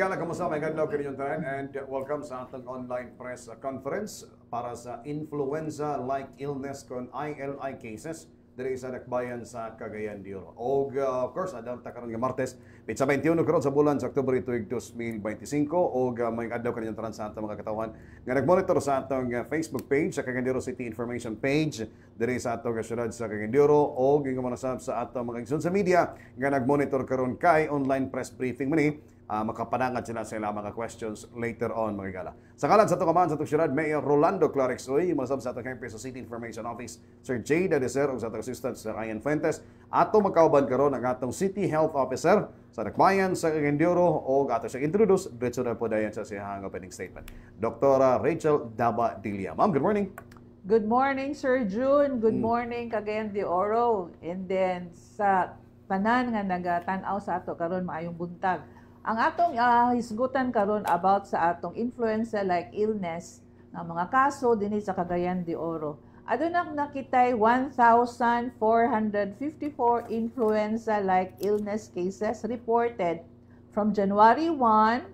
Gala, kamusta? May gadlaw kaninyong tanan and welcome sa atong online press conference para sa influenza-like illness kon ILI cases diri sa Dakbayan sa Cagayan de Oro. Og of course, adlaw ta karon nga Martes, pitsa 21 karon sa bulan sa Oktubre tuig 2025 og may adlaw kaninyong tanan sa atong mga katawhan nga nagmonitor sa atong Facebook page sa Cagayan de Oro City Information page diri sa atong syudad sa Cagayan de Oro og ingon manasab sa atong mga igsoon sa media nga nagmonitor karon kay online press briefing mani. Makapanangan sila sa ilang mga questions later on, mga gala. Sa kalan sa itong kaman sa itong syudad, Mayor Rolando Clarexoy, masab sa itong Hempes sa City Information Office, Sir Jay Dadeser, o sa itong Assistant Sir Ian Fuentes, ato magkauban karon ang atong City Health Officer sa Dakbayan sa Cagayan de Oro, o ato siya introduce, diretso na po dayan sa siyang opening statement. Dr. Rachel Daba Dilia. Ma'am, good morning. Good morning, Sir June. Good morning, Cagayan de Oro. And then, sa tanan nga nagatanaw sa ato karon maayong buntag. Ang atong hisgutan karon about sa atong influenza-like illness nga mga kaso dinhi sa Cagayan de Oro. Aduna nakitay 1,454 influenza-like illness cases reported from January 1,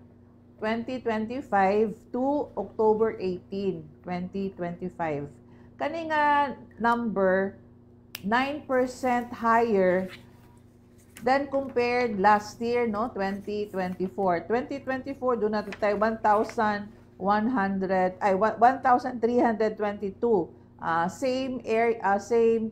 2025 to October 18, 2025. Kani nga number 9% higher than compared last year, no, 2024. 2024 do natin tayo 1,322. Same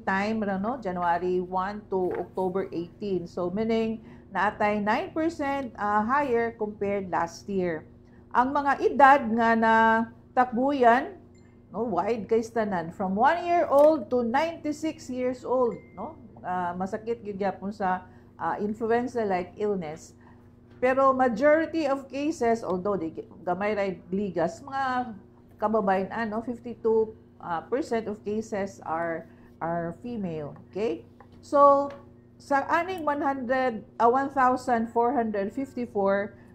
time, no, January 1 to October 18. So meaning naatay 9% higher compared last year. Ang mga edad nga na takbuyan, no, wide kay tanan from 1-year-old to 96 years old, no. Masakit gyud gyapon sa influenza-like illness. Pero majority of cases, although gamay ray ligas, mga kababayan, 52% of cases are female. Okay? So, sa aning 1,454,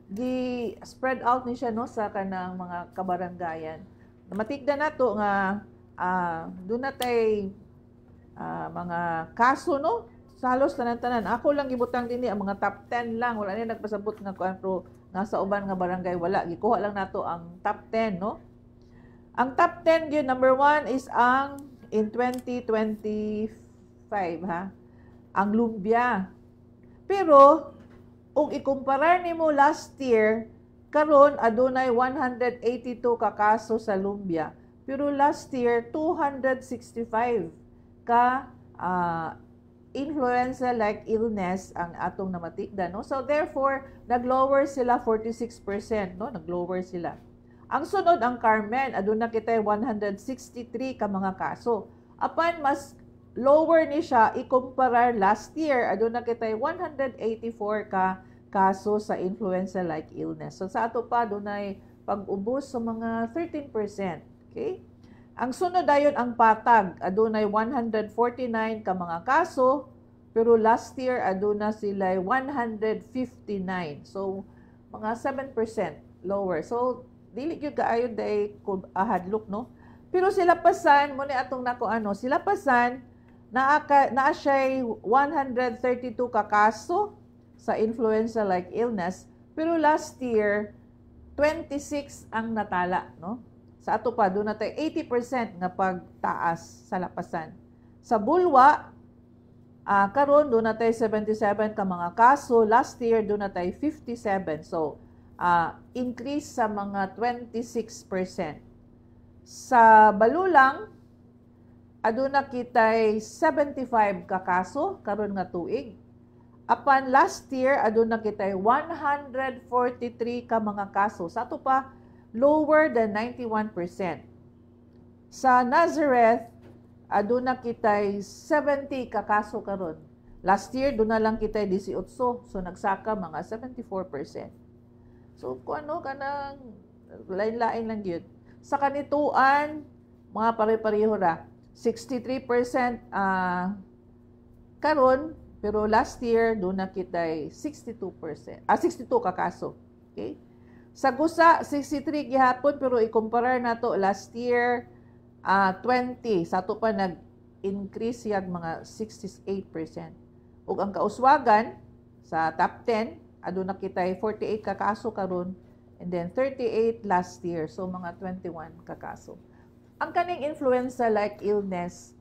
di-spread out ni siya, no, sa kanang mga kabaranggayan. Matikda na to nga doon na tay mga kaso, no? Halos tanan-tanan. Ako lang gibutang dinhi ang mga top 10 lang. Wala ni nagpasabot nga kuan pero nasa uban nga barangay wala. Gikuha lang nato ang top 10, no? Ang top 10 gyud, number 1 is ang in 2025 ha. Ang lumbia. Pero ug ikumparar nimo last year, karon adunay 182 ka kaso sa lumbia. Pero last year 265 ka influenza-like illness ang atong namatikda, no? So therefore, naglower sila 46%, no? Naglower sila. Ang sunod ang Carmen, aduna kitay 163 ka mga kaso. Apan mas lower ni siya ikumparar last year, aduna kitay 184 ka kaso sa influenza-like illness. So sa ato pa dunay pag-ubos sa mga 13%, okay? Ang sunod dayon ang Patag, adunay 149 ka mga kaso, pero last year aduna sila 159. So mga 7% lower. So dili gyud kaayo day hadlok, no. Pero sila pasan mo ni atong nako sila pasan naa siya 132 ka kaso sa influenza-like illness, pero last year 26 ang natala, no. Sa ato pa, doon natin 80% nga pagtaas sa lapasan. Sa Bulwa, karon doon natin 77 ka mga kaso. Last year, doon natin 57. So, increase sa mga 26%. Sa Balulang, aduna kitay 75 ka kaso, karon nga tuig. Apan last year, aduna kitay 143 ka mga kaso. Sa ato pa, lower than 91%. Sa Nazareth, aduna kitay 70 ka kaso karon. Last year, doon na lang kitay 18. So, nagsaka mga 74%. So, kung kanang lain-lain lang yun. Sa kanituan, mga pare-pareho ra. 63% karon, pero last year, doon na kitay 62% ka kaso. Okay? Sa Gusa, 63 gihapon, pero ikumparar na to last year, 20. Sa to pa nag-increase yung mga 68%. Ug ang Kauswagan, sa top 10, aduna kitay 48 ka kaso karon and then 38 last year. So mga 21 ka kaso. Ang kaning influenza-like illness,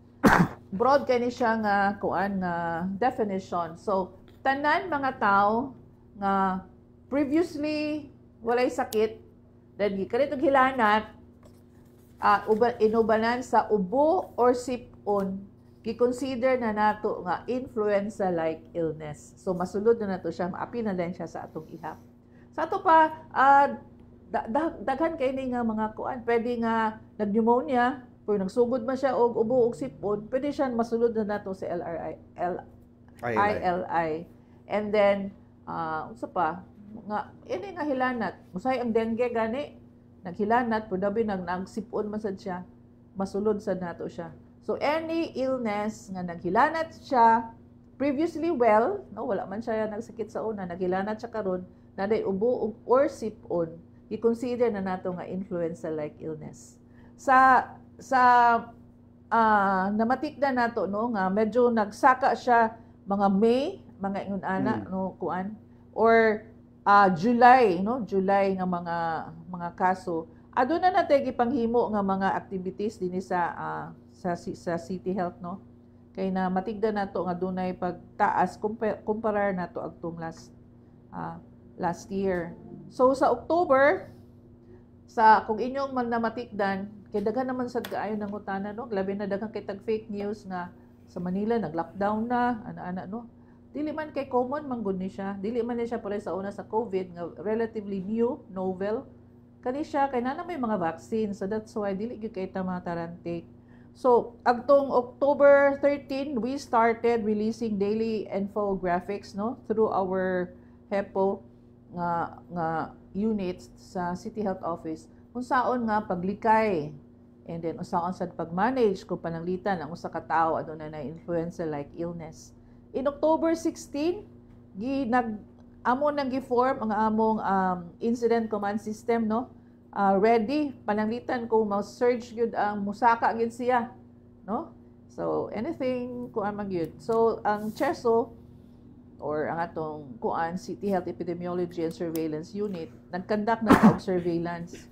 broad kani siya nga kuan nga definition. So tanan mga tao nga previously walay sakit, then kanitong hilanat, inubanan sa ubo or sipon, gi-consider na nato nga influenza-like illness. So masulod na nato siya, maapi na din siya sa atong ihap. Sa ato pa, daghan kay ni nga mga kuan, pwede nga nag-pneumonia, pero nagsugod man siya og ubo og sipon, pwede siya masulod na nato sa ILI. And then, usa pa, nga, ini nga hilanat, usay ang dengue gani, naghilanat, pero dabi nagsipon man sad siya, masulod sad nato siya. So, any illness nga naghilanat siya, previously well, no, wala man siya nagsakit sa una, naghilanat siya karon, naday ubo or sipon, i-consider na nato nga influenza-like illness. Sa namatikda nato, no, nga medyo nagsaka siya mga May, mga ingon ana, no, kuan, or July, no, July nga mga kaso. Aduna na natin ipanghimo nga mga activities dinhi sa City Health, no? Kay na matigda nato nga dunay pagtaas kumparar nato agtong last year. So sa October, kung inyong man namatikdan, kay daghan naman sad kaayo nang utana, no? Labi na daghan kay tag fake news nga sa Manila nag-lockdown na, ana no? Dili man kay common manggod ni siya. Dili man ni siya pare sa una sa COVID nga relatively new, novel. Kani siya kay nana may mga vaccine. So that's why dili gyud kay ta matarantake. So agtong October 13, we started releasing daily infographics, no, through our HEPO nga units sa City Health Office. Unsaon nga paglikay and then unsaon sad pag-manage kung pananglitan ang usa ka tawo aduna na influenza-like illness. In October 16, amo nang gi-form ang among incident command system, no? Ready pananglitan kung ma-surge gyud ang musaka gyud siya, no? So anything kuan man gyud. So ang CHESO or ang atong kuan City Health Epidemiology and Surveillance Unit nag-conduct ng surveillance.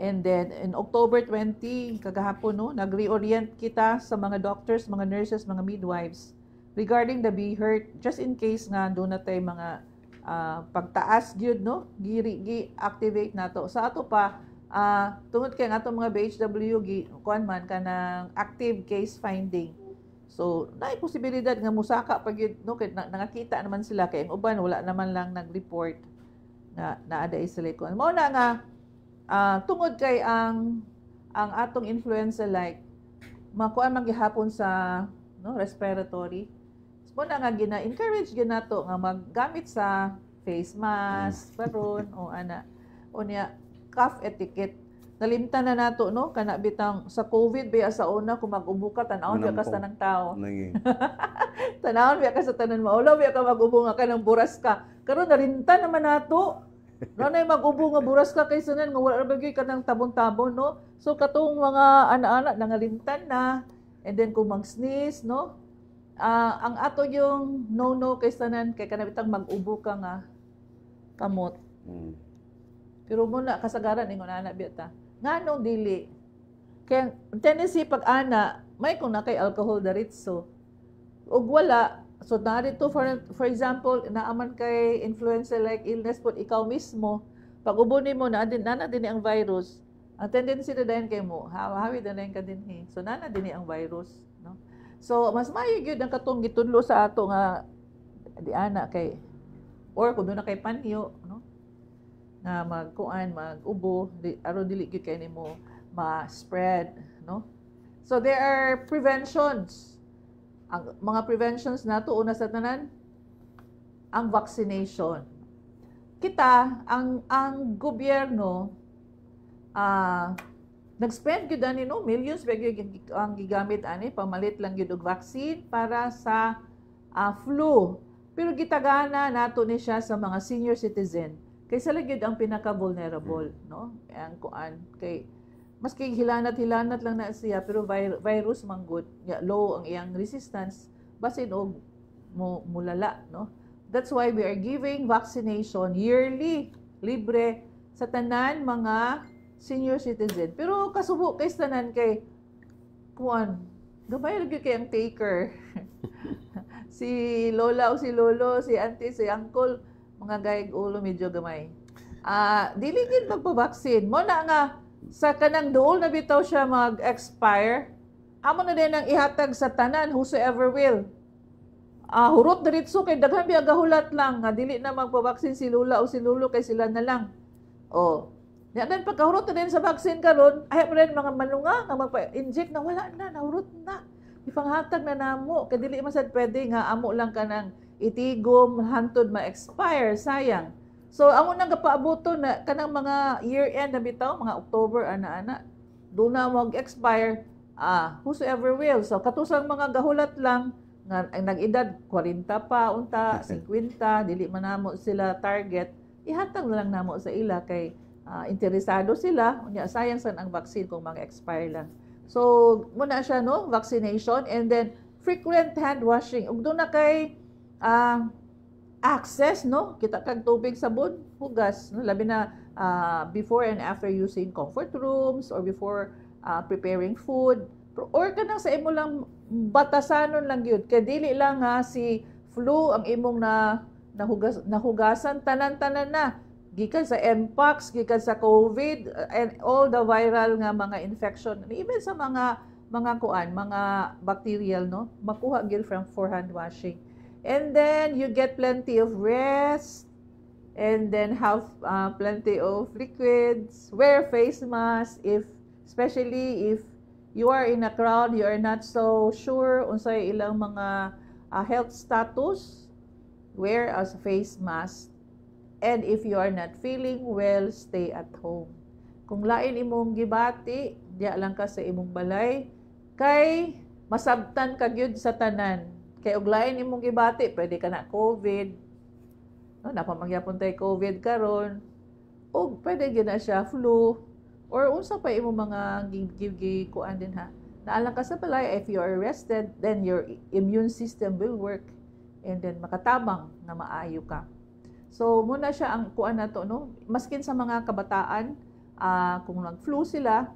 And then, in October 20, kagahapon, no, nag-reorient kita sa mga doctors, mga nurses, mga midwives regarding the BHERT, just in case nga doon na tayo mga pagtaas gyud, no, gi-activate nato. Sa ato pa, tungod kay nga mga BHW, kuan man ka ng active case finding. So, naay posibilidad nga musaka pag yun, no, kay nakakita naman sila, kay ang uban, wala naman lang nag-report na naaday sila kuan. Mao na nga, tungod kay ang atong influenza-like, makuan man gihapon sa, no, respiratory. So na nga gina-encourage gyud nato nga maggamit sa face mask paron o ana unya cough etiquette. Nalimtan na nato, no, kana bitang sa COVID biya sa una kung mag-ubo ka tan-awon biya ka sa tanang tao. Tanawon biya ka sa tanan maulaw biya ka mag-ubo nga kanang buras ka. Karon nalimtan naman nato. Nanay mag-ubo nga buras ka kay sunan nga wala ra bagay ka nang tabon-tabon, no. So katong mga ana-ana nangalimtan na, and then kung mag-sneeze, no, ang ato yung no kay sanan kay kanabitang mag-ubo ka nga kamot. Pero muna kasagaran ingon ana biyata. Nganong dili? Kaya tendency pag ana may kung na kay alcohol daritso. Ug wala, so narito for example, naaman kay influenza-like illness po ikaw mismo, pag ubo nimo na din ang virus, ang tendency na dayon kay mo, hawi na dayon ka dinhi. So nana din ang virus, no? So mas maayo gyud ang katong gitudlo sa ato nga di ana kay or kun na kay panyo, no? Na mag-ubo, aron dili gyud kay nimo ma-spread, no? So there are preventions. Ang mga preventions nato una sa tanan ang vaccination. Kita ang gobyerno nag-spend gyud ani, no, millions ang gigamit ani pamalit lang gyud og vaccine para sa flu. Pero gitagana nato ni siya sa mga senior citizen kay sila gyud ang pinaka-vulnerable, no? Ang kuan kay maski hilanat lang na siya pero virus manggod, low ang iyang resistance basin og mulala, no? That's why we are giving vaccination yearly, libre, sa tanan mga senior citizen. Pero kasubo kay tanan kay kuan, gamay lagi kay ang taker. Si lola o si lolo, si auntie, si uncle, mga gayag ulo medyo gamay. Dili gid magpa-vaccine. Mo na nga sa kanang duol na bitaw siya mag-expire, amo na din ang ihatag sa tanan whosoever will. Hurot diretso kay daghan biya gahulat lang nga dili na magpa-vaccine si lula o si lolo kay sila na lang. Yan pagkahurot na din sa vaccine karon, ay pa rin mga manunga nga magpa-inject na wala na, nahurot na. Ipanghatag na namo kay dili man sad pwede nga amo lang kanang itigom hantod ma-expire, sayang. So amo nang gapaabuto na kanang mga year-end na bitaw, mga October ana-ana, do na mag-expire, whosoever will. So katusang mga gahulat lang nga ang nag-edad 40 pa unta 50 dili man namo sila target, ihatag na lang namo sa ila kay interesado sila unya sayang san ang vaccine kung mag-expire lang. So muna siya no, vaccination, and then frequent hand washing. Ug do na kay access no, kita kag tubig, sabon, hugas no, labi na before and after using comfort rooms or before preparing food. Or kanang sa imo lang batasanon lang gyud kay dili lang nga si flu ang imong nahugasan, tanan-tanan na gikan sa mpox, gikan sa COVID, and all the viral nga mga infection, even sa mga bacterial no, makuha gyud from hand washing. And then you get plenty of rest, and then have plenty of liquids, wear face mask especially if you are in a crowd, you are not so sure unsay ilang mga health status, wear a face mask. And if you are not feeling well, stay at home. Kung lain imong gibati, diya lang ka sa imong balay, kay masabtan ka gyud sa tanan. Kay og lain imong gibati, pwede ka na COVID. No, napamagyapon tay COVID karon. O pwede gyud na siya flu, or unsa pa imo mga kuan din ha. Naalang ka sa balay, if you are rested, then your immune system will work, and then makatabang na maayo ka. So muna siya ang kuan nato no, maskin sa mga kabataan, kung nag-flu sila,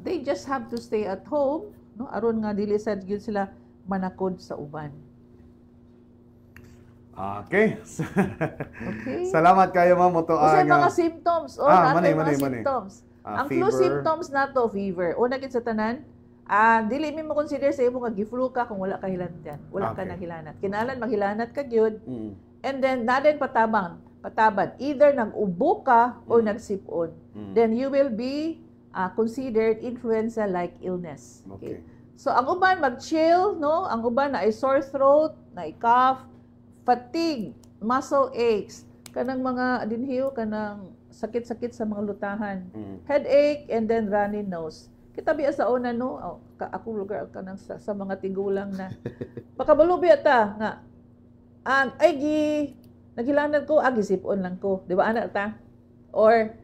they just have to stay at home no, aron nga dili sad gyud sila manakod sa uban. Okay. Okay. Salamat kayo ma'am mo to Usa mga symptoms. manay. Symptoms. Ang Fever. flu symptoms nato, fever. Una gid sa tanan, dili mi mo consider sa imo nga gi-flu ka kung wala ka hilanat. Wala ka naghilanat. Kinalan maghilanat ka gyud. And then nadin patabang, either nag-ubo ka or nagsipon. Then you will be considered influenza-like illness. Okay. So ang uban mag-chill, no? Ang uban na ay sore throat, na cough, fatigue, muscle aches, kanang mga dinhiyo, kanang sakit-sakit sa mga lutahan, headache, and then runny nose. Kita biya sa una no, ako lugar kanang sa mga tigulang na pakabalubi ta nga naghilanat ko, gisipon lang ko, di ba anak ta? Or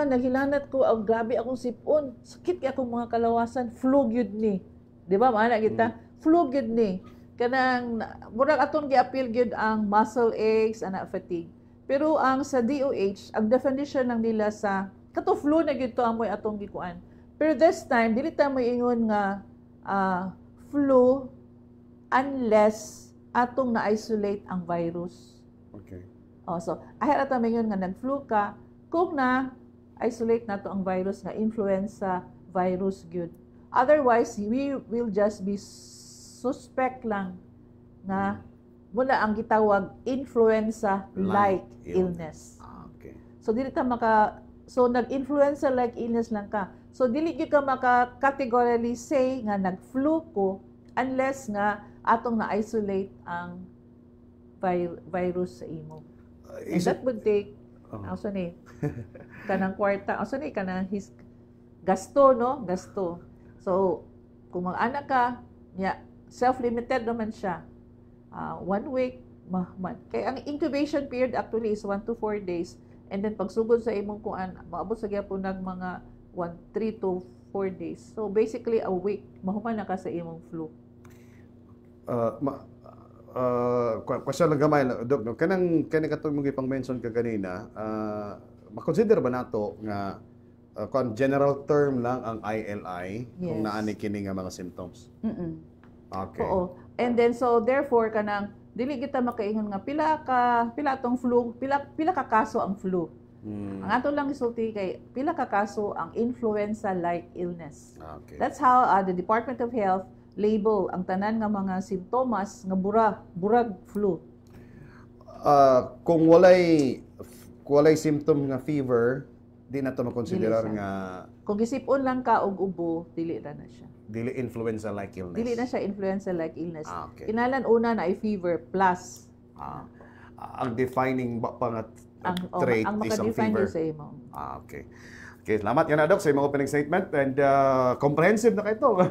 naghilanat ko, grabe akong sipon, sakit kaya akong mga kalawasan, flu gyud ni, di ba anak kita? Flu gyud ni. Kanang murag atong gi-appeal gyud ang muscle aches and fatigue. Pero ang sa DOH, ang definition ng nila sa kato flu na gyud to amoy atong gikuan. Pero this time dili ta mo ingon nga flu unless atong na-isolate ang virus. Okay. So ahir ata mingon nga nag-flu ka kung na-isolate nato ang virus nga influenza virus gyud. Otherwise, we will just be suspect lang na muna ang gitawag influenza-like illness. Okay. So dili ta nag-influenza-like illness lang ka. So dili gyud ka maka-categorically say nga nag-flu ko unless nga atong na-isolate ang virus sa imo. And that would take kanang kwarta, kanang gasto no, gasto. So kung mag-anak ka, self-limited naman siya. 1 week, kaya ang incubation period actually is 1 to 4 days. And then pagsugod sa imong kuan, maabot sa gyapon nag mga 3 to 4 days. So basically a week, mahuman na ka sa imong flu. question lang gamay, Dok. No? Kanang katong mong ipang-mention ka kanina, makonsider ba nato nga kung general term lang ang ILI kung Yes. naani kini nga mga symptoms? Okay. Oo. And then so therefore kanang dili kita makaingon nga pila tong flu, pila ka kaso ang flu. Ang ato lang isulti kay pila ka kaso ang influenza-like illness. Okay. That's how the Department of Health label ang tanan nga mga simptomas nga burag flu. Kung walay symptom nga fever, di na to makonsiderar Dili siya. nga Kung gisipon lang ka og ubo, dili na siya. dili influenza-like illness. Dili na siya influenza-like illness. Okay. Kinalan una na ay fever plus Ang defining pa nga trait ang is ang maka-define fever. sa imo. Okay. Okay, salamat yan na, Doc, sa imong opening statement and comprehensive na kayo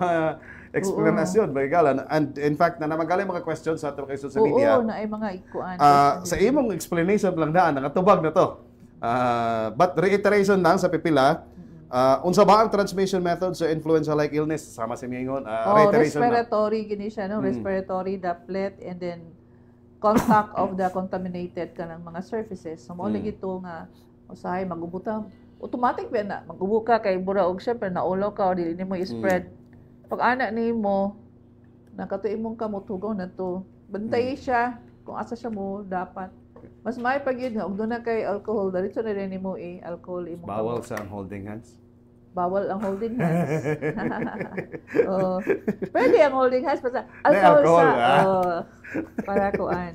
explanation, Baygalan. And in fact, na namagaling mga questions sa ato kay sa media. Oo, na ay mga ikuan. Sa imong explanation lang daan, nakatubag na to. But reiteration lang sa pipila, unsa ba ang transmission method sa influenza-like illness? Sama si Mingon. Reiteration lang. Respiratory gini siya, no? Respiratory droplet and then contact of the contaminated kanang mga surfaces. So mo lagi to nga usahay magubuta. Automatic ba na magubo ka kay bura og syempre naulaw ka o dili nimo i-spread. Pag ana nimo nakatuig mong kamutugaw na to. Bantay siya kung asa siya mo dapat. Mas may pagyud nga og doon na kay alcohol diretso na rin nimo alcohol imo. Bawal sa holding hands. Bawal ang holding hands. Oh, pwede ang holding hands basta May alcohol alcohol, sa para kuan.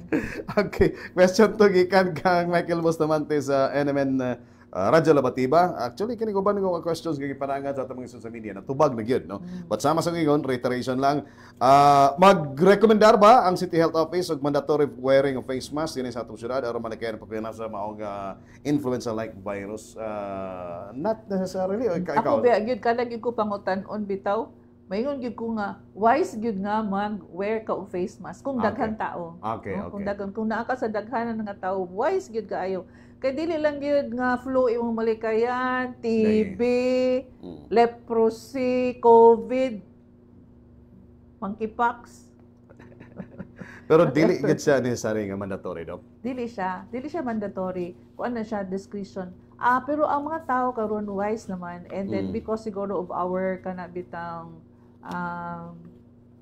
Okay. Question to gikan kang Michael Bustamante sa NMN Radyo Labatiba. Actually, kini ko ba nga questions kay panangan sa atong mga social media natubag na gyud, no? But sama sa ngon reiteration lang, mag-recomendar ba ang City Health Office og mandatory wearing of face mask dinhi sa atong syudad aron manakayan pagkana sa maong influenza-like virus? Not necessarily. Ako ba gyud kada gyud ko pangutan-on bitaw. Mayngon gyud ko nga wise gyud nga mag-wear ka og face mask kung daghan tao. Okay, No? okay. Kung naa ka sa daghanan nga tao, wise gyud kaayo. Kay dili lang gyud nga flu imong malikayan, TB, leprosy, COVID, monkeypox. Pero dili gid siya necessary nga mandatory, Doc. Dili siya mandatory. Kuan na siya discretion. Pero ang mga tao karon wise naman and then because siguro of our kana bitang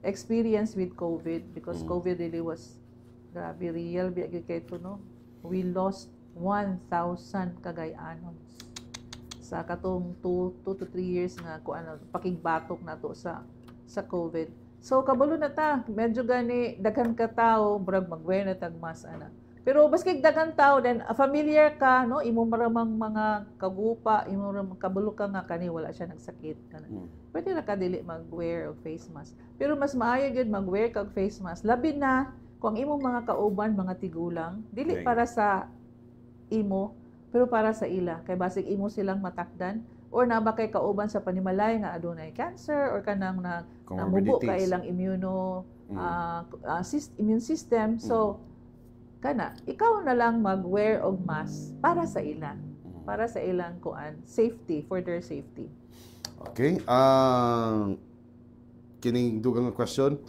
experience with COVID because COVID really was grabe real biya gyud kay to, no. We lost 1,000 Cagayanos sa katong 2 to 3 years nga kuan pakigbatok nato sa COVID. So kabalo na ta, medyo gani daghan ka tawo brag mag-wear na tag mask ana. Pero baskig daghan tawo then familiar ka, no, imo maramang mga kagupa, imo maramang kabalo ka nga kani wala siya nagsakit kana. Pwede ra ka dili mag-wear og face mask. Pero mas maayo gyud mag-wear kag face mask labi na kung imong mga kauban mga tigulang, dili para sa imo pero para sa ila kay basig imo silang matakdan or na ba kay kauban sa panimalay nga adunay cancer or kanang namubo ka ilang immune system. So kana ikaw na lang mag-wear og mask para sa ila, para sa ilang kuan safety, for their safety. Okay. Kining dugang question,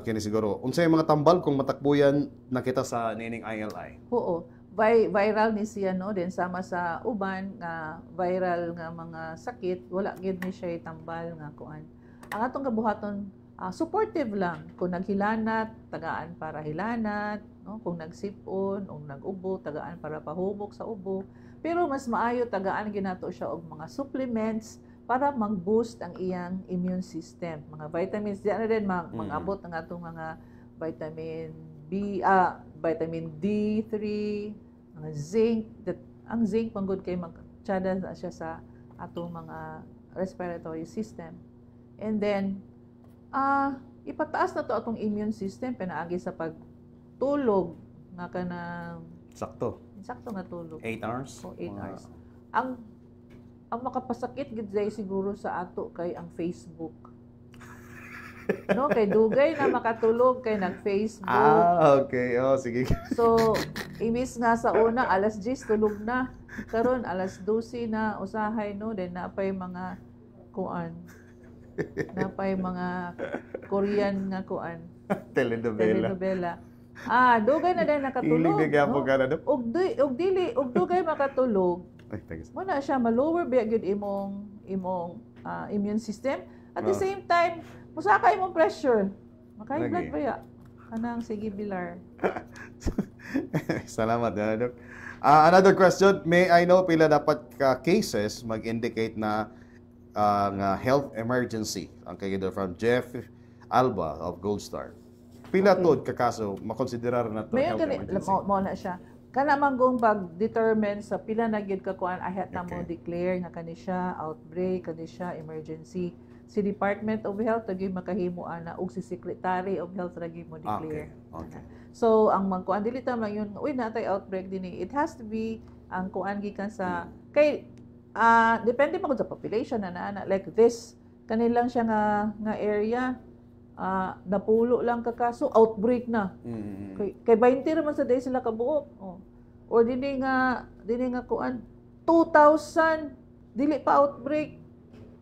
kini siguro unsay mga tambal kung matakbuyan nakita sa nining ILI? Oo, viral ni siya, no, din sama sa uban nga viral nga mga sakit, wala gyud ni siya tambal nga kuan. Ang atong kabuhaton supportive lang kung naghilanat, tagaan para hilanat, no, kung nagsipon o nagubo, tagaan para pahubok sa ubo. Pero mas maayo tagaan ginato siya og mga supplements para mag-boost ang iyang immune system. Mga vitamins diyan na din mag-abot ang atong mga vitamin vitamin D3, mga zinc, ang zinc panggod kay magtsada na siya sa atong mga respiratory system. And then ipataas na to atong immune system pinaagi sa pagtulog nga kanang Sakto nga tulog. 8 hours. 8 hours. Ang makapasakit gid siguro sa ato kay ang Facebook. No, kay dugay na makatulog kay nag-Facebook. Okay. Sige. So, imbis nga sa una alas 10 tulog na. Karon alas 12 na usahay, no, then napay mga kuan. Napay mga Korean nga kuan. Telenovela. Dugay na din nakatulog. Hiling na gyapon ka na, Dok. Og dugay makatulog. Ay, thanks. Muna siya ma-lower ba gyud imong immune system. At the same time, musaka imong pressure. Makay blood Lagi. ba ya? Kanang sige bilar. Salamat, Dok. Another question, may I know pila dapat ka cases mag-indicate na nga health emergency? Ang kayo from Jeff Alba of Gold Star. Pila tod ka kaso makonsiderar na to Mayon health gani emergency? mo na siya. Kana man gong pag-determine sa pila na gyud ka kuan ahet na mo Okay. declare nga kani siya outbreak, kani siya emergency. Si Department of Health lagi makahimo ana ug si Secretary of Health lagi mo declare. Okay. So ang magkuan dili ta man yun, uy natay outbreak dinhi. It has to be ang kuan gikan sa kay depende pa gud sa population na like this kanilang siya nga area napulo lang ka kaso outbreak na. Kay 20 ra man sa day sila kabuok. Oh. Or dili nga kuan 2,000 dili pa outbreak.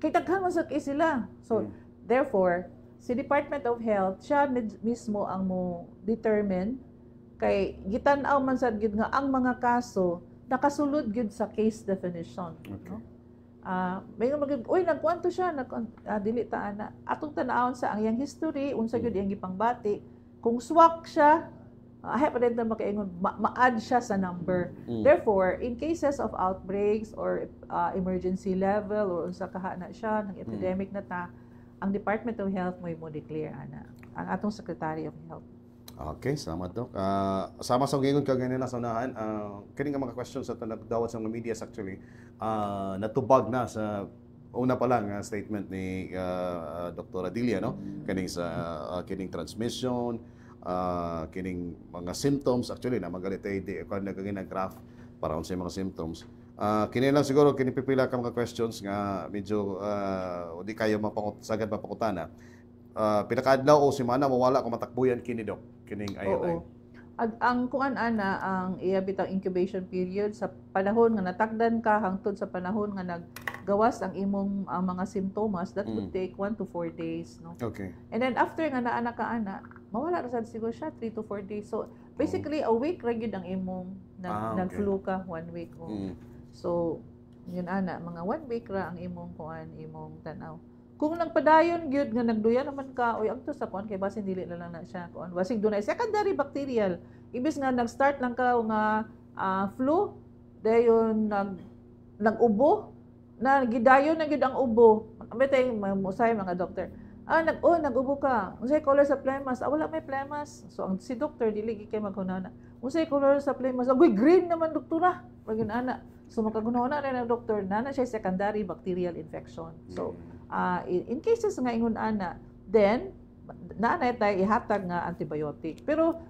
Kay daghan man sa case sila. So therefore, si Department of Health siya mismo ang mo determine kay gitan-aw man sad gyud nga ang mga kaso nakasulod gyud sa case definition, Okay. no? May nga uy nagkuan to siya, dili ta ana. Atong tan-awon sa ang iyang history, unsa gyud iyang gipangbati. Kung swak siya, ay pa rin na makaingon, ma-add siya sa number. Therefore, in cases of outbreaks or emergency level or unsa kaha na siya, ng epidemic na ta, ang Department of Health mo declare ana. Ang atong Secretary of Health. Okay, salamat, Dok. Sama sa gingon ka ganina sa unahan, kini nga mga questions sa nagdawat sa mga medias actually, natubag na sa una pa lang statement ni Dr. Adilia, no? Kining sa kining transmission, kining mga symptoms actually na magalitay di ko nagagin graph para sa mga symptoms. Kini lang siguro kini pipila ka mga questions nga medyo di kayo sagad mapakutana. Pinakaadlaw o semana mawala ko matakbuyan kini, Dok, kining ILI. Oo. Ang kuan ana ang iya bitang incubation period sa panahon nga natakdan ka hangtod sa panahon nga naggawas ang imong mga simptomas, that would take 1 to 4 days, no? Okay. And then after nga naa ka ana, mawala ra sad siguro siya 3 to 4 days. So basically a week ra gyud ang imong Okay. nag-flu ka 1 week. Oh. So yun ana mga 1 week ra ang imong kuan imong tan-aw. Kung nagpadayon gyud nga nagduya naman ka oy adto sa kuan kay basin dili na lang na siya kuan basig dunay secondary bacterial ibis nga nag-start lang ka nga flu dayon nag-ubo na gidayon na gyud ang ubo amitay musay mga doktor nag-ubo ka unsay color sa plemas wala may plemas so ang si doktor dili kay maghunana unsay color sa plemas agoy green naman doktora pagin ana so makagunahuna na ng doktor na siya secondary bacterial infection so in cases nga ingon ana, then naanay tayo ihatag nga antibiotic. Pero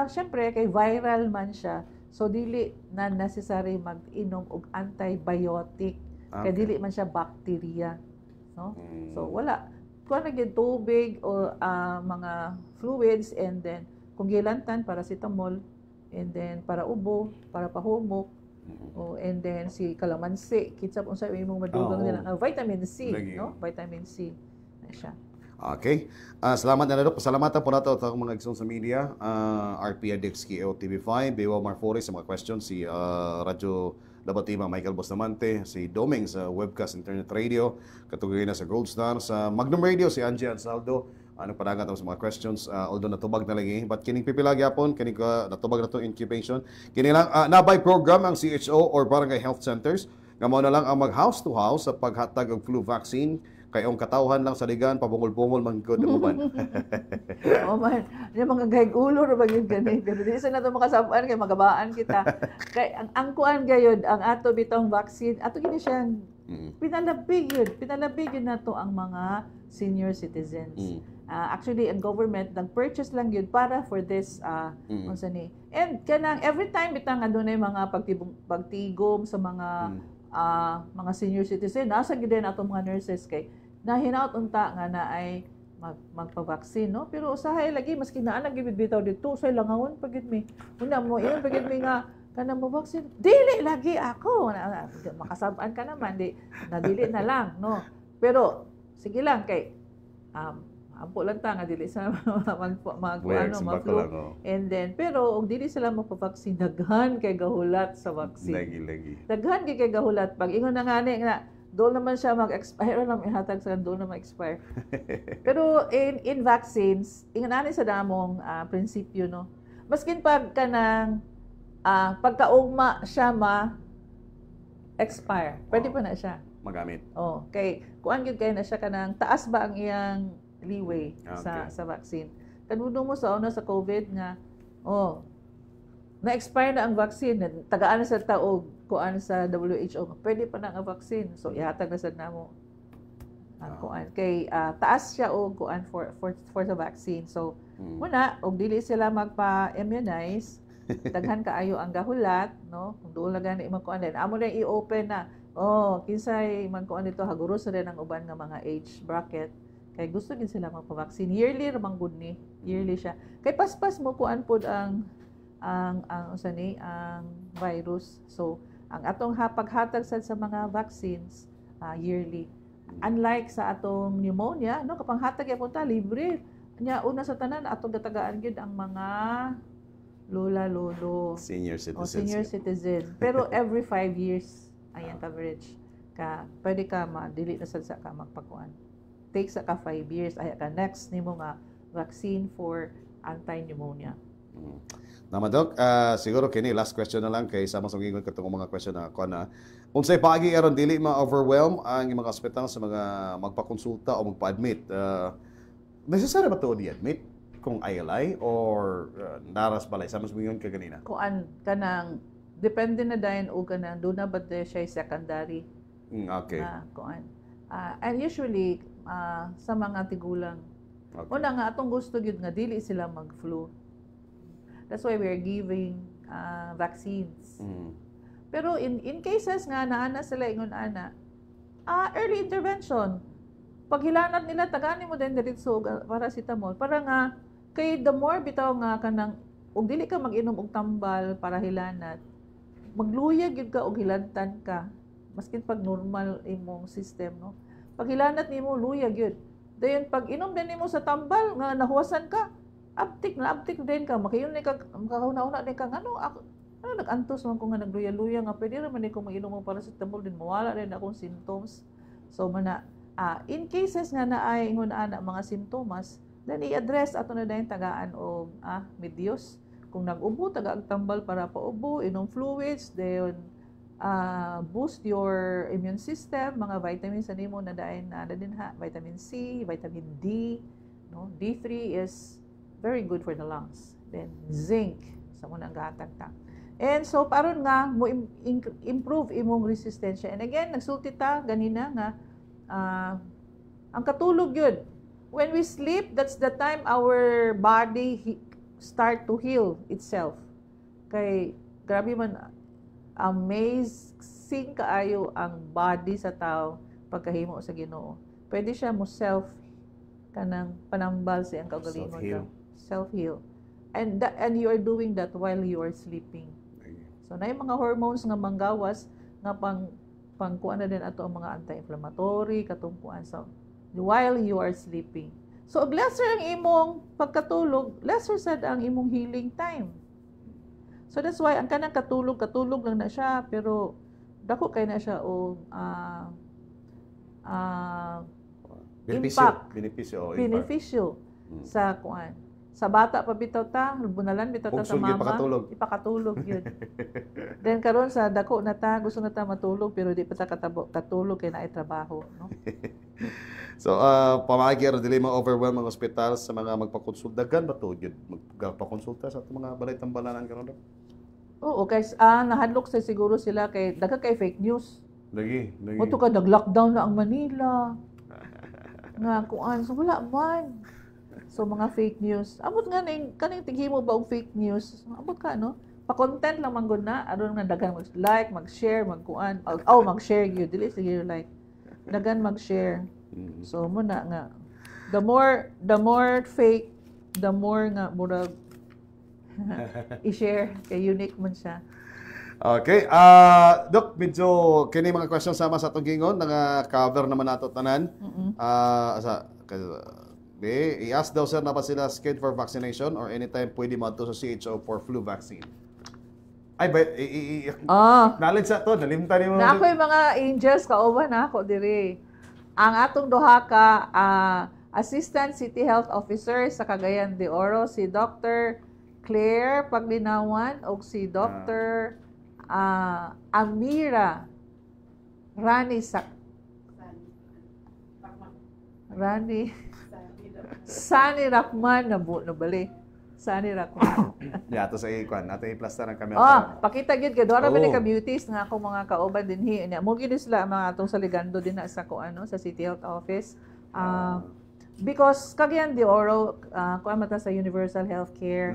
syempre kay viral man siya, so dili na necessary mag-inom og antibiotic. Kay dili man siya bacteria, no? So wala. Kuha na gyud tubig o mga fluids and then kung gilantan paracetamol and then para ubo, para pahumok. And then si calamansi, kitsa unsa imong madugang nila vitamin C, no? Vitamin C na siya. Okay. Salamat na, Dok. Pasalamatan po nato sa mga igsoon sa media. RP Addicts KO TV5, Bewa Marfori sa mga questions, si Radyo Labatima, Michael Bustamante, si Doming sa Webcast Internet Radio, katugay na sa Gold Star, sa Magnum Radio, si Angie Ansaldo, padagat sa mga questions, although natubag na lagi, but kining pipila gyapon, kining natubag na to incubation, kining lang, nabay program ang CHO or Barangay Health Centers, nga mao na lang ang mag house to house sa paghatag og flu vaccine, kay ang katawhan lang sa ligan, pabungol-bungol, manggod na uban. Man, yung mga gaygulo ra bagid gani, pero di sa nato makasabaan kay magabaan kita. Kay ang kuan gayud ang ato bitong vaccine, ato gini siyang pinalabig yun nato ang mga senior citizens. Actually, ang government nag-purchase lang yun para for this unsa ni. And kanang every time bitang adunay mga pagtigom sa mga senior citizen, nasa gyud din ato mga nurses kay nahinaut unta nga na ay magpa-vaccine, no? Pero usahay lagi maski naa lagi bitaw dito, say langawon pagid mi. Una mo iyon pagid mi nga kanang mo vaccine. Dili lagi ako. Makasabaan ka naman di nadili na lang, no? Pero sige lang kay ampo lang ta nga dili sa Buyak sa bako mag-flu. lang, oh. And then pero og dili sila magpa-vaccine, daghan kay gahulat sa vaccine. Lagi. Daghan kay gahulat pag ingon na ngani nga doon naman siya mag-expire lang ihatag sa doon na mag-expire. Pero in vaccines, ingon ani sa damong prinsipyo no. Maskin pag kanang pagkaugma siya expire. Pwede pa na siya. Magamit. Oh, kay kuan gyud kay na siya kanang taas ba ang iyang leeway Okay. sa vaccine. Kanudong mo sa una sa COVID nga na-expire na ang vaccine, tagaan na sa taog kuan sa WHO. Pwede pa na ang vaccine. So ihatag na sad namo ang kuan kay taas siya og kuan for the vaccine. So muna og dili sila magpa-immunize, daghan kaayo ang gahulat, no? Kung doon lang gani makuan din. Amo na i-open na. Kinsay magkuan dito haguro sa rin ang uban nga mga age bracket. Kay gusto din sila magpa-vaccine. Yearly ramang good ni. Yearly siya. Kay paspas mo kuan pod ang virus. So ang atong paghatag sa mga vaccines yearly. Unlike sa atong pneumonia, no, kapang hatag gyapon ta libre. Nya una sa tanan atong gatagaan gyud ang mga lola lolo, Senior citizens. senior citizen. Pero every 5 years ayan coverage pwede ka dili na sad sa ka magpakuan. Take sa ka 5 years aya ka next nimo nga vaccine for anti-pneumonia. Naman Dok, siguro kini last question na lang kay sama sa gingon katong mga question na ko na. Unsay paagi aron dili ma-overwhelm ang mga ospital sa mga magpakonsulta o magpa-admit? Necessary ba to i-admit kung ILI or naras balay sama sa gingon ka ganina? Kuan kanang depende na dayon o kanang do na ba siya secondary Okay. na kuan. And usually sa mga tigulang Okay. una nga atong gusto gyud nga dili sila mag-flu. That's why we are giving vaccines. Pero in cases nga naana sila ingon ana, early intervention. Paghilanat nila tagani mo din diretso paracetamol para nga kay the more bitaw nga kanang ug dili ka mag-inom og tambal para hilanat. Magluyag gyud ka og hilantan ka. Maskin pag normal imong system no. Pag hilanat nimo luyag gyud. Dayon pag inom din nimo sa tambal nga nahuwasan ka, aptik din ka, makakauna-una din ka, ano nag-antos man ko nga nagluya-luya nga, pwede naman din ko mag-inom ng paracetamol din, mawala rin akong symptoms. So, in cases nga na ay ingon ana mga simptomas, then i-address ato na dahil tagaan o medyos. Kung nag-ubo, taga-tambal para paubo, inom fluids, then boost your immune system, mga vitamins na nimo na dahil na din vitamin C, vitamin D, no? D3 is very good for the lungs. Then zinc sa muna ang gahatag ta. And so paron nga mo improve imong resistensya. And again nagsulti ta ganina nga ang katulog yun. When we sleep, that's the time our body start to heal itself. Kay grabe man amazing kaayo ang body sa tao pagkahimo sa Ginoo. Pwede siya mo kanang panambal siyang kaugalingon. Self-heal. And you are doing that while you are sleeping. So na yung mga hormones nga manggawas nga pangkuan na din ato ang mga anti-inflammatory katungkuan sa while you are sleeping. So og lesser ang imong pagkatulog, lesser sad ang imong healing time. So that's why ang kanang katulog lang na siya pero dako kay na siya o benepisyo sa kuan. Sa bata pa bitaw ta, bunalan bitaw ta sa mama, ipakatulog yun. Then karon sa dako na ta, gusto na ta matulog pero di pa ta katulog kay naay trabaho, no? So, pamagi ra dili ma-overwhelm ang ospital sa mga magpakonsulta gan ba to gyud magpakonsulta sa mga balay-tambalanan karon? Oo, guys, nahadlok sa siguro sila kay daghan kay fake news. Lagi. Mo to ka nag-lockdown na ang Manila. Nga kuan, so wala man. So mga fake news. Abot nga kaning tighimo ba og fake news? Abot ka no? Pa-content lang man gud na, aron nga daghan mag-like, mag-share, mag-kuan. Mag-share gyud, dili sige like. Daghan mag-share. So muna nga the more fake, the more nga murag i-share kay unique man siya. Okay, Dok, medyo kini mga questions sama sa atong gingon nga cover naman nato tanan. I-ask daw sir na ba sila scheduled for vaccination or anytime pwede madto sa CHO for flu vaccine. Ay, ba, knowledge sa to, nalimtan mo. Na ako yung mga angels, kauban na ako diri. Ang atong duha ka Assistant City Health Officer sa Cagayan de Oro, si Dr. Claire Paglinawan o si Dr. Amira Sani Rakman nabali. Sani Rakman. Yeah, to sa ikwan. Nato i-plaster ang camera. Pakita gyud kay doon ra ka beauties nga akong mga kauban dinhi. Mo gyud sila mga atong saligando din na sa sa City Health Office. Because Cagayan de Oro kuan mata sa universal healthcare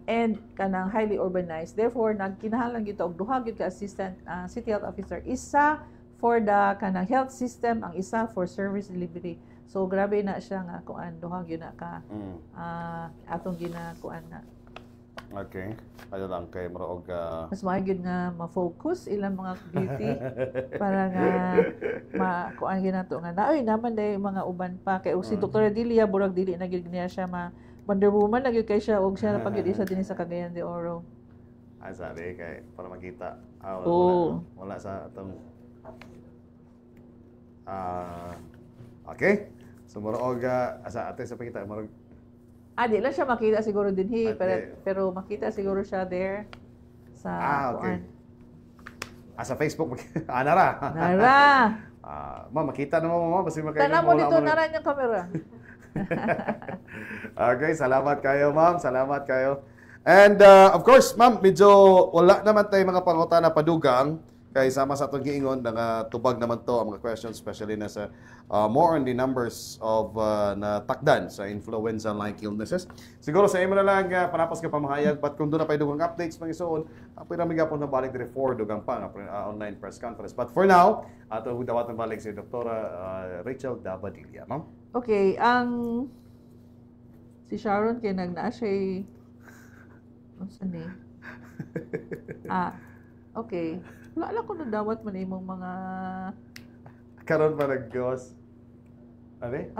and kanang highly urbanized. Therefore nagkinahanglan gyud og duha gyud ka assistant City Health Officer. Isa for the kanang health system, ang isa for service delivery. So grabe na siya nga kuan duha gyud na ka atong ginakuan na. Okay. Ano lang kay maro og mas maayo nga ma-focus ilang mga beauty para nga makuan gyud nato nga naoy naman day mga uban pa kay si Dr. Delia burag dili na gyud niya siya Wonder Woman na gyud kay siya og siya na pag isa din sa Cagayan de Oro. Ay sabi kay para makita. Wala sa atong okay. So murag asa ate sa pakita murag di lang siya makita siguro dinhi pero makita siguro siya there sa okay. Sa Facebook nara. Makita na mo basta makita. Tanan mo dito nara yung camera. Okay, salamat kayo ma'am, salamat kayo. And of course, ma'am, medyo wala naman tayo mga pangutana padugang. Kaya sama sa itong giingon, tubag naman to ang mga questions, especially na sa more on the numbers of na takdan sa influenza-like illnesses. Siguro sa imo na lang panapos ka pamahayag, but kung doon na pa dugang updates mga isuon, pinamig po na balik dire for dugang pa online press conference. But for now, ato dawatan balik si Dr. Rachel Dabadilla, ma'am. Okay, si Sharon kay nagnaa siya okay. Wala ko na dawat man imong mga karon pa nag-gawas. Okay?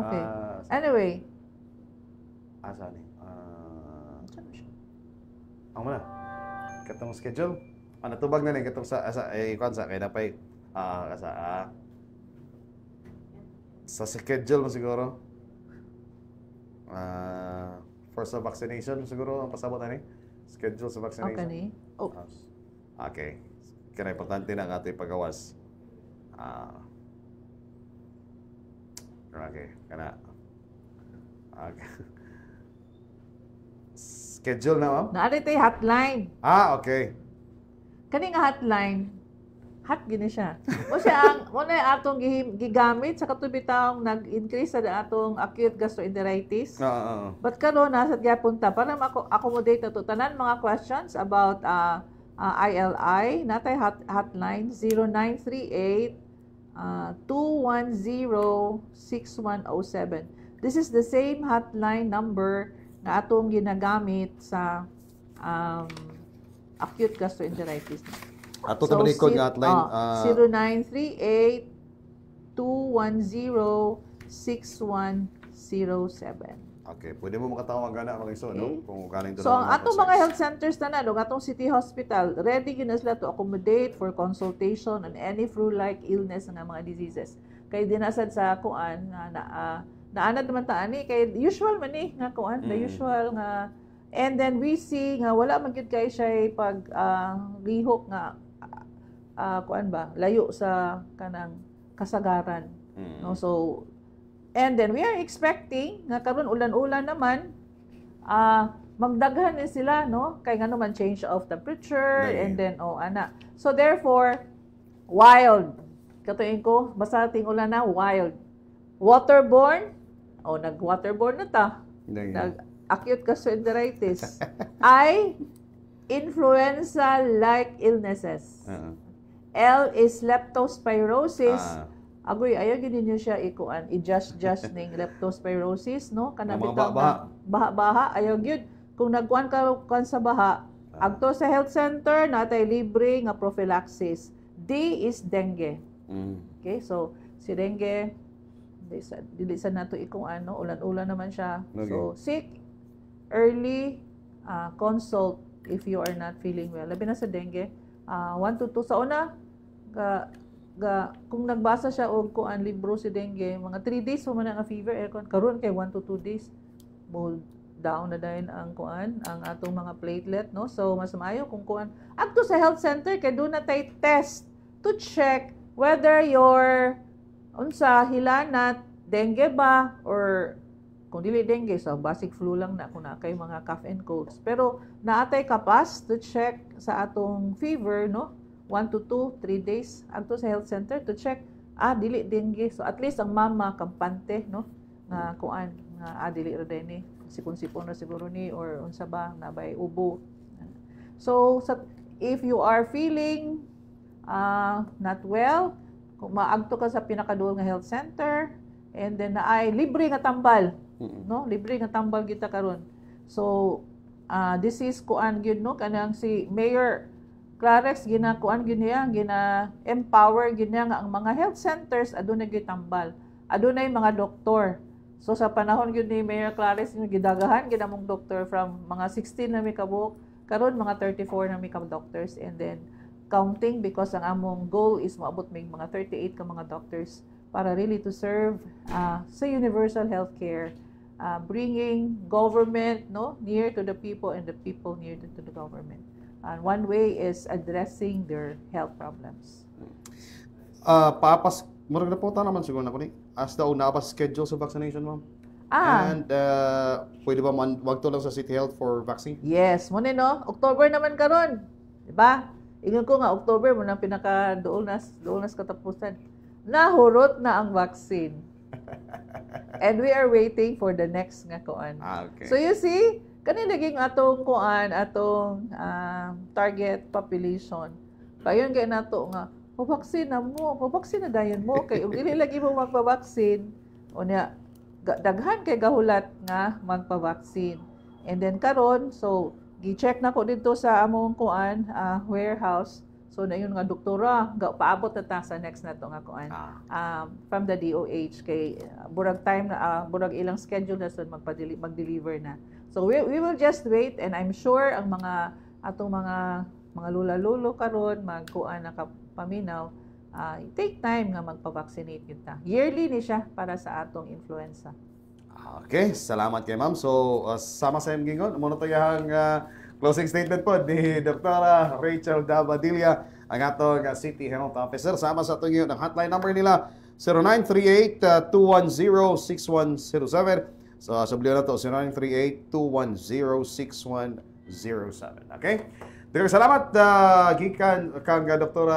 Anyway. Asa ni? Ang mana? Katong schedule. Natubag na ni katong sa kwansa kay napay sa schedule mo siguro. For sa vaccination siguro ang pasabot na ni. Schedule sa vaccination. Okay. Kaya importante na ang ating pagawas. Okay. Okay. Schedule na, ma'am? Naari tayo hotline. Okay. Kani nga hotline, hot gini siya. O siya, muna atong gigamit sa katubitaong nag-increase sa atong acute gastroenteritis. But karon nasa punta para ma-accommodate na to. Tanan mga questions about ILI, natay hotline 0938-210-6107. This is the same hotline number na atong ginagamit sa acute gastroenteritis. Ato ta manikod nga hotline 0938-210-6107. Okay, pwede mo makatawag gana mga iso, no? Kung galing doon. So, ang atong mga health centers na atong city hospital, ready yun na sila to accommodate for consultation on any flu-like illness nga mga diseases. Kay dinasad sa kuan naanad naman ta ani kay usual man nga kuan, the usual nga. And then we see nga wala man gyud kay siya pag lihok nga kuan ba, layo sa kanang kasagaran. No, so and then we are expecting nga karon ulan-ulan naman magdaghan ni sila no kay ngano man change of temperature and then so therefore wild katuin ko basta ting ulan na wild waterborne nag-waterborne na ta nag acute gastroenteritis ay influenza-like illnesses. L is leptospirosis. Agoy, ayaw gini niyo siya i-just ning leptospirosis, no? Kana bitang baha-baha, ayaw gyud. Kung nagkuan ka sa baha, agto sa health center natay libre nga prophylaxis. D is dengue. Okay, so si dengue dili sa nato ikong ano, ulan-ulan naman siya. Okay. So, seek early consult if you are not feeling well. Labi na sa dengue, 1 to 2 sa una, kung nagbasa siya og kuan libro si dengue, mga 3 days mo man nga fever, karon kay 1 to 2 days mo down na din ang kuan, ang atong mga platelet, no? So mas maayo kung kuan adto sa health center kay do na tay test to check whether your unsa hilanat dengue ba or kung dili dengue, so basic flu lang na kung na kay mga cough and colds. Pero naatay kapas to check sa atong fever, no? 1 to 2, 3 days adto sa health center to check dili dengue. So at least ang mama kampante, no? Nga kuan nga dili ra dinhi sipon-sipon na siguro ni or unsa ba nabay ubo. So if you are feeling not well, kung maagto ka sa pinakaduol nga health center, and then naay libre nga tambal, no? Libre nga tambal kita karon. So this is kuan gyud, no? Kanang si Mayor Clarex ginakuan gyud niya, gina-empower gyud niya nga ang mga health centers adunay gyud tambal. Adunay mga doktor. So sa panahon gyud ni Mayor Clarex gidagahan gid among doktor from mga 16 na mi kabuok karon mga 34 na mi ka doctors, and then counting because ang among goal is maabot mig mga 38 ka mga doctors para really to serve sa universal healthcare, bringing government, no, near to the people and the people near to the government. And one way is addressing their health problems. Murag na po naman siguro na ko ni. As daw na schedule sa vaccination, ma'am? And pwede ba wag to lang sa City Health for vaccine? Yes, mo no. October naman karon. Di ba? Ingon ko nga October mo nang pinaka dool nas katapusan. Nahurot na ang vaccine. And we are waiting for the next nga kuan. Okay. So you see, kani naging atong kuan, atong target population. Payon kay nato nga pabaksin na dayon mo kay ug dili lagi mo magpabaksin unya daghan kay gahulat nga magpabaksin. And then karon, so gi-check na ko dito sa among kuan warehouse. So na yun nga doktora, paabot na ta sa next na to nga kuan from the DOH kay burag time na burag ilang schedule na sud mag-deliver na. So we will just wait, and I'm sure ang mga atong mga lula-lulo karon magkuan na paminaw, take time nga magpa-vaccinate yun ta. Yearly ni siya para sa atong influenza. Okay, salamat kay ma'am. So sama sa imong gingon mo na to yang closing statement po ni Dr. Rachel Dabadilla, ang atong City Health Officer. Sama sa atong ang hotline number nila 0938-210-6107. So sablihan na to 0938-210-6107. Okay? Daghang salamat gikan kang Dr.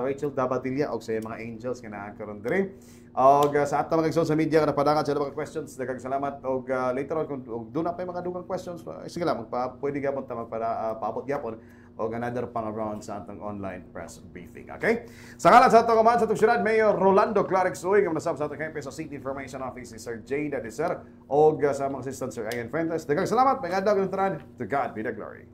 Rachel Dabadilla og sa mga angels nga nakaroon diri. Og sa ato mga social media nga napadangan sa mga questions, daghang salamat. Og later on kung doon na pa mga dugang questions, sige lang pwede gyapon ta magpaabot gyapon og another pang round sa atong online press briefing. Okay? Sa ngalan sa atong kaman sa atong syudad, Mayor Rolando Clarex Uy nga nasab sa atong KP sa City Information Office si Sir Jay Dadeser og sa mga assistant Sir Ian Fuentes. Daghang salamat. May adlaw gyud tanan. To God be the glory.